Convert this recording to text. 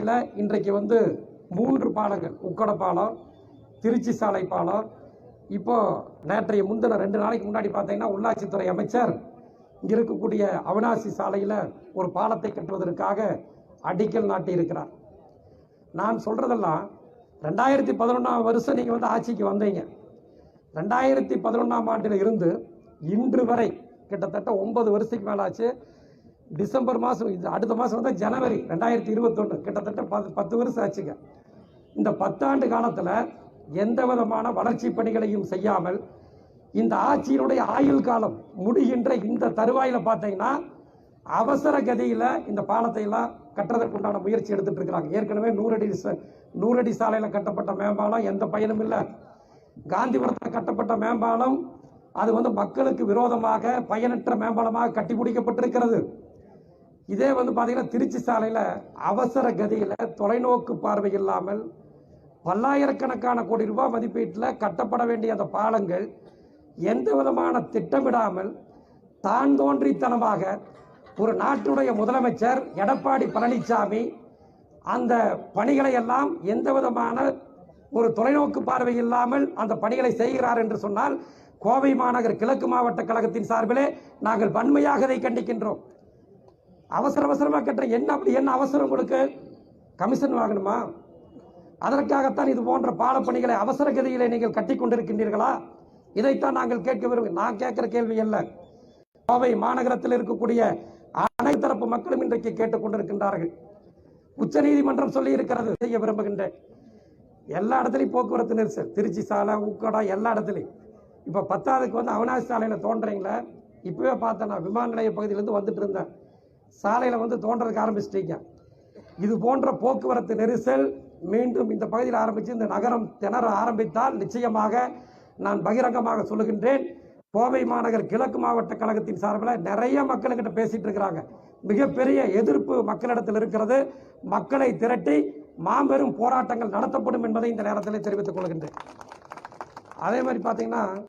சாலையில் இன்றைக்கு 3 பாலங்கள், உக்கட பாலம், திருச்சி சாலை பாலம், இப்போ நேற்றைய முந்தின 2 நாளைக்கு முன்னாடி பார்த்தீங்கன்னா உள்ளாட்சித்துறை அமைச்சர் இங்கே இருக்கக்கூடிய அவினாசி சாலையில் ஒரு பாலத்தை கட்டுவதற்காக அடிக்கல் நாட்டி இருக்கிறார். நான் சொல்றதெல்லாம் 2011ஆம் வருஷம் நீங்கள் ஆட்சிக்கு வந்தீங்க. 2011ஆம் ஆண்டில் இருந்து இன்று வரை கிட்டத்தட்ட 9 வருஷத்துக்கு மேல ஆச்சு. டிசம்பர் மாதம், அடுத்த மாதம் ஜனவரி 2021, கிட்டத்தட்ட 10 வருஷம் ஆச்சுங்க. இந்த 10 ஆண்டு காலத்தில் எந்த விதமான வளர்ச்சி பணிகளையும் செய்யாமல் இந்த ஆட்சியினுடைய ஆயுள் காலம் முடிகின்ற இந்த தருவாயில் பார்த்தீங்கன்னா அவசர கதியில் இந்த பாலத்தை எல்லாம் கட்டுறதற்குண்டான முயற்சி எடுத்துட்டு இருக்கிறாங்க. ஏற்கனவே 100 அடி சாலையில் கட்டப்பட்ட மேம்பாலம் எந்த பயனும் இல்லை. காந்திபுரத்தில் கட்டப்பட்ட மேம்பாலம் அது மக்களுக்கு விரோதமாக பயனற்ற மேம்பாலமாக கட்டி முடிக்கப்பட்டிருக்கிறது. இதே பார்த்தீங்கன்னா திருச்சி சாலையில் அவசர கதியில் தொலைநோக்கு பார்வை இல்லாமல் பல்லாயிரக்கணக்கான கோடி ரூபாய் மதிப்பீட்டில் கட்டப்பட வேண்டிய அந்த பாலங்கள் எந்த விதமான திட்டமிடாமல் தான் தோன்றித்தனமாக ஒரு நாட்டுடைய முதலமைச்சர் எடப்பாடி பழனிசாமி அந்த பணிகளை எல்லாம் எந்த விதமான ஒரு தொலைநோக்கு பார்வை இல்லாமல் அந்த பணிகளை செய்கிறார் என்று சொன்னால் கோவை மாநகர் கிழக்கு மாவட்ட கழகத்தின் சார்பிலே நாங்கள் வன்மையாக அதை கண்டிக்கின்றோம். அவசரமாக கட்டுற என்ன அவசரம் கொடுக்க கமிஷன் வாங்கணுமா? அதற்காகத்தான் இது போன்ற பாலப்பணிகளை அவசர கதியிலே நீங்கள் கட்டி கொண்டிருக்கின்றீர்களா? இதைத்தான் நாங்கள் கேட்க விரும்புகிறோம். நான் கேட்கிற கேள்வி அல்ல. கோவை மாநகரத்தில் இருக்கக்கூடிய அனைத்து தரப்பு மக்களும் இன்றைக்கு கேட்டுக் கொண்டிருக்கின்றார்கள். உச்சநீதிமன்றம் சொல்லி இருக்கிறது, செய்ய விரும்புகின்றேன். எல்லா இடத்துலையும் போக்குவரத்து நெரிசல், திருச்சி சாலை, உக்கடம், எல்லா இடத்துலையும். இப்போ 10ஆவதுக்கு அவினாசி சாலையில் தோன்றீங்களே, இப்பவே பார்த்தேன். நான் விமான நிலைய பகுதியிலேருந்து வந்துட்டு இருந்தேன். சாலையில் தோன்றதுக்கு ஆரம்பிச்சிட்டீங்க. இது போன்ற போக்குவரத்து நெரிசல் மீண்டும் இந்த பகுதியில் ஆரம்பித்து இந்த நகரம் திணற ஆரம்பித்தால் நிச்சயமாக நான் பகிரங்கமாக சொல்லுகின்றேன், கோவை மாநகர் கிழக்கு மாவட்ட கழகத்தின் சார்பில் நிறைய மக்கள்கிட்ட பேசிட்டு இருக்கிறாங்க. மிகப்பெரிய எதிர்ப்பு மக்களிடத்தில் இருக்கிறது. மக்களை திரட்டி மாபெரும் போராட்டங்கள் நடத்தப்படும் என்பதை இந்த நேரத்தில் தெரிவித்துக் கொள்கின்றேன். அதே மாதிரி பார்த்தீங்கன்னா